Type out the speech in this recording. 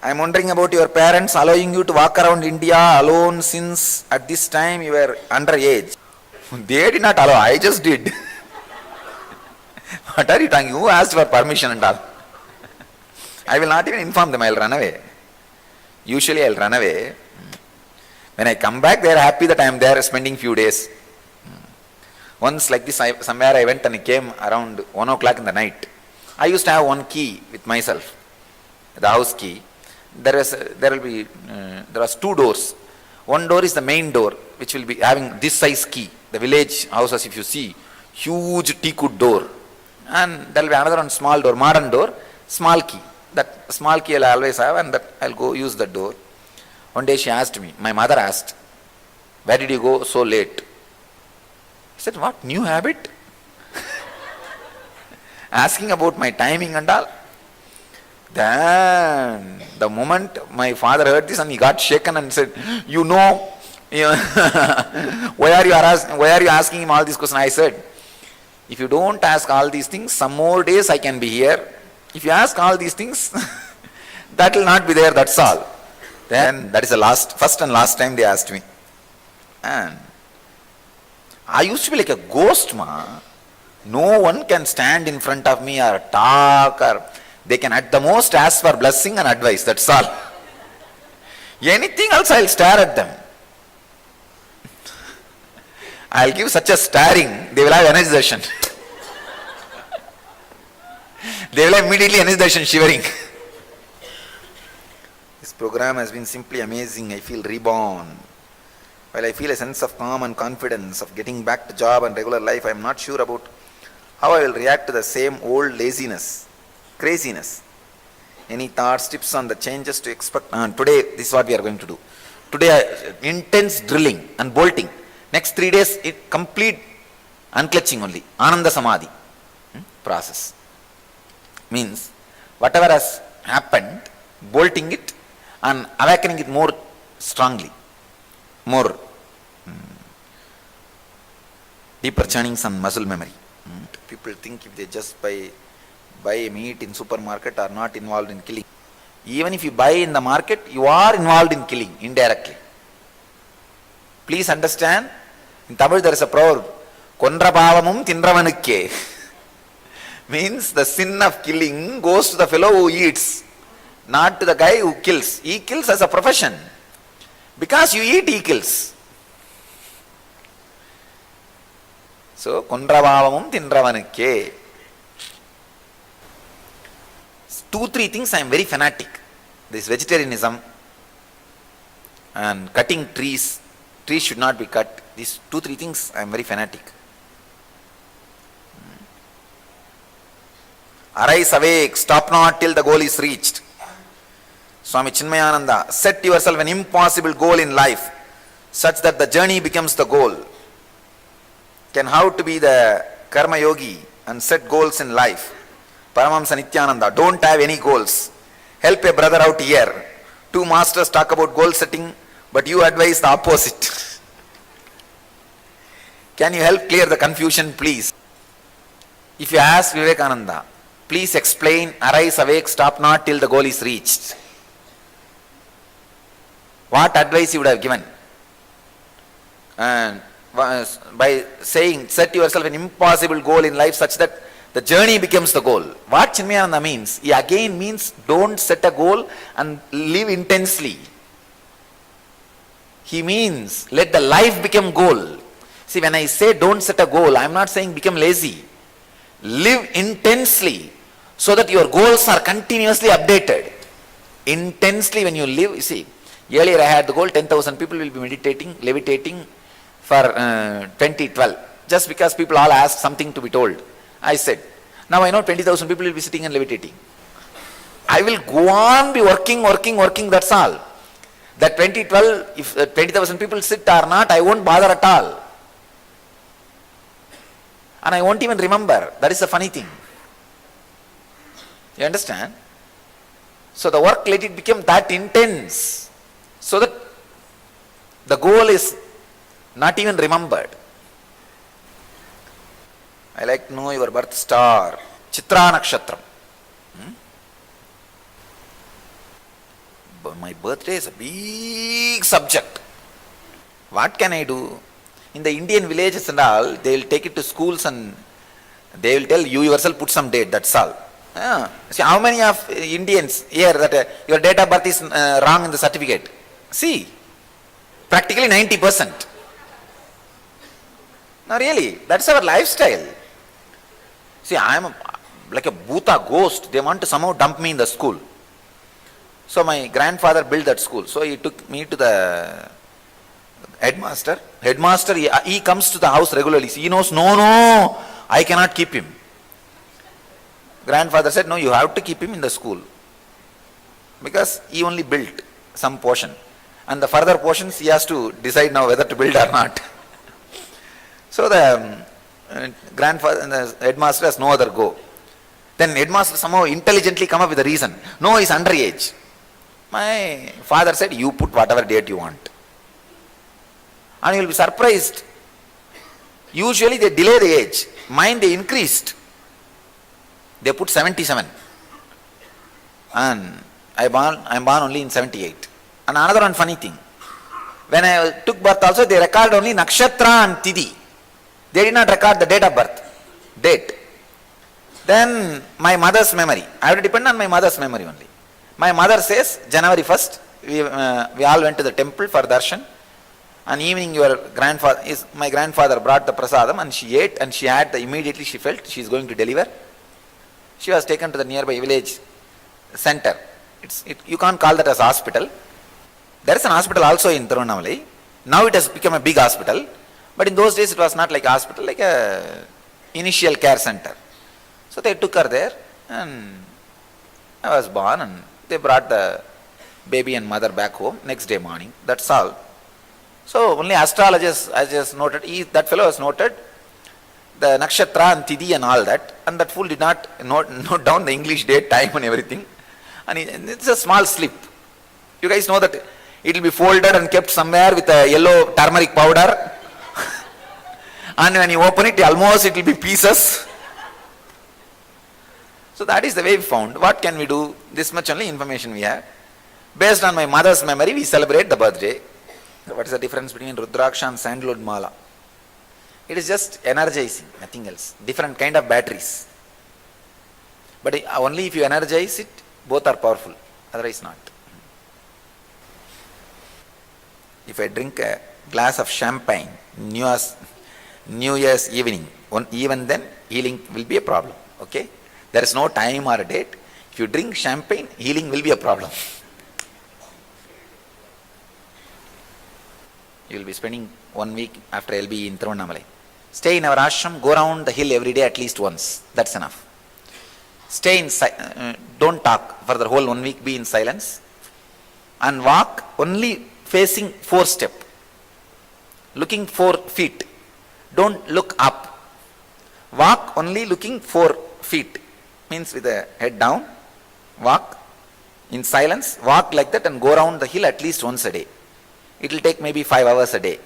I am wondering about your parents allowing you to walk around India alone since at this time you were underage. They did not allow, I just did. What are you talking? Who asked for permission and all? I will not even inform them, I will run away. Usually I will run away. When I come back, they are happy that I am there spending few days. Once like this, somewhere I went and I came around 1 o'clock in the night. I used to have one key with myself, the house key. There was two doors. One door is the main door, which will be having this size key. The village houses, if you see, huge teakwood door. And there will be another one, small door, modern door, small key. That small key I'll always have, and that I'll go use that door. One day she asked me, my mother asked, where did you go so late? I said, what, new habit? Asking about my timing and all. Then, the moment my father heard this and he got shaken and said, why are you asking him all these questions? I said, if you don't ask all these things, some more days I can be here. If you ask all these things, that will not be there, that's all. Then, that is the first and last time they asked me. And I used to be like a ghost, ma. No one can stand in front of me or talk, or they can at the most ask for blessing and advice, that's all. Anything else I'll stare at them. I'll give such a staring, they will have energization. They will have immediately energization, shivering. This program has been simply amazing. I feel reborn. While I feel a sense of calm and confidence of getting back to job and regular life, I am not sure about how I will react to the same old laziness, craziness. Any thoughts, tips on the changes to expect? Today, this is what we are going to do. Today, intense drilling and bolting. Next 3 days, complete unclutching only. Ananda Samadhi process. Means, whatever has happened, bolting it and awakening it more strongly. More deeper churnings and muscle memory. People think if they just buy meat in supermarket are not involved in killing. Even if you buy in the market, you are involved in killing indirectly. Please understand, in Tamil there is a proverb, Kondra bhavamum tindravanukke. Means the sin of killing goes to the fellow who eats, not to the guy who kills. He kills as a profession. Because you eat, he kills. So, kondrabhavamum tindravanukke. 2-3 things I am very fanatic. This vegetarianism and cutting trees. Trees should not be cut. These 2-3 things I am very fanatic. Arise, awake, stop not till the goal is reached. Swami Chinmayananda, set yourself an impossible goal in life such that the journey becomes the goal. Can how to be the karma yogi and set goals in life? Paramahamsa Nityananda, don't have any goals. Help a brother out here. 2 masters talk about goal setting, but you advise the opposite. Can you help clear the confusion, please? If you ask Vivekananda, please explain, arise, awake, stop not till the goal is reached. What advice you would have given? And by saying, set yourself an impossible goal in life such that the journey becomes the goal. What Chinmayananda means? He again means, don't set a goal and live intensely. He means, let the life become goal. See, when I say don't set a goal, I am not saying become lazy. Live intensely so that your goals are continuously updated. Intensely when you live, you see, earlier I had the goal 10,000 people will be meditating, levitating for 2012. Just because people all asked something to be told. I said, now I know 20,000 people will be sitting and levitating. I will go on be working, that's all. That 2012, if 20,000 people sit or not, I won't bother at all. And I won't even remember. That is the funny thing. You understand? So the work, let it become that intense, so that the goal is not even remembered. I like to know your birth star. Chitra Nakshatram. my birthday is a big subject. What can I do? In the Indian villages and all, they will take it to schools and they will tell you yourself put some date, that's all. See, how many of Indians here that your date of birth is wrong in the certificate? See, practically 90%. No, really, that's our lifestyle. See, I am like a bhuta ghost. They want to somehow dump me in the school. So my grandfather built that school. So he took me to the headmaster. Headmaster, he comes to the house regularly. He knows, no, I cannot keep him. Grandfather said, no, you have to keep him in the school. Because he only built some portion. And the further portions he has to decide now whether to build or not. So the grandfather, the headmaster has no other go. Then headmaster somehow intelligently come up with a reason. No, he's underage. My father said, you put whatever date you want. And you will be surprised. Usually they delay the age. Mine they increased. They put 77. And I am born only in 78. And another one funny thing. When I took birth also, they record only nakshatra and tithi. They did not record the date of birth. Date. Then my mother's memory. I have to depend on my mother's memory only. My mother says January 1st, we all went to the temple for darshan. And evening my grandfather brought the prasadam and she ate and she had immediately she felt she is going to deliver. She was taken to the nearby village center. You can't call that as hospital. There is an hospital also in Tirunelveli. Now it has become a big hospital. But in those days it was not like a hospital, like a initial care center. So they took her there and I was born and they brought the baby and mother back home next day morning. That's all. So only astrologers, I just noted, that fellow has noted the nakshatra and tithi and all that, and that fool did not note down the English date, time and everything. And it's a small slip. You guys know that it will be folded and kept somewhere with a yellow turmeric powder. And when you open it, almost it will be pieces. So that is the way we found. What can we do? This much only information we have. Based on my mother's memory, we celebrate the birthday. So what is the difference between Rudraksha and sandalwood mala? It is just energizing, nothing else. Different kind of batteries. But only if you energize it, both are powerful. Otherwise not. If I drink a glass of champagne, New Year's evening, even then healing will be a problem. Okay? There is no time or a date. If you drink champagne, healing will be a problem. You will be spending 1 week after LB in Tirunelveli. Stay in our ashram, go around the hill every day at least once. That's enough. Stay inside, don't talk for the whole 1 week, be in silence. And walk only facing 4 steps. Looking 4 feet. Don't look up. Walk only looking 4 feet. Means with the head down. Walk in silence. Walk like that and go around the hill at least once a day. It will take maybe 5 hours a day.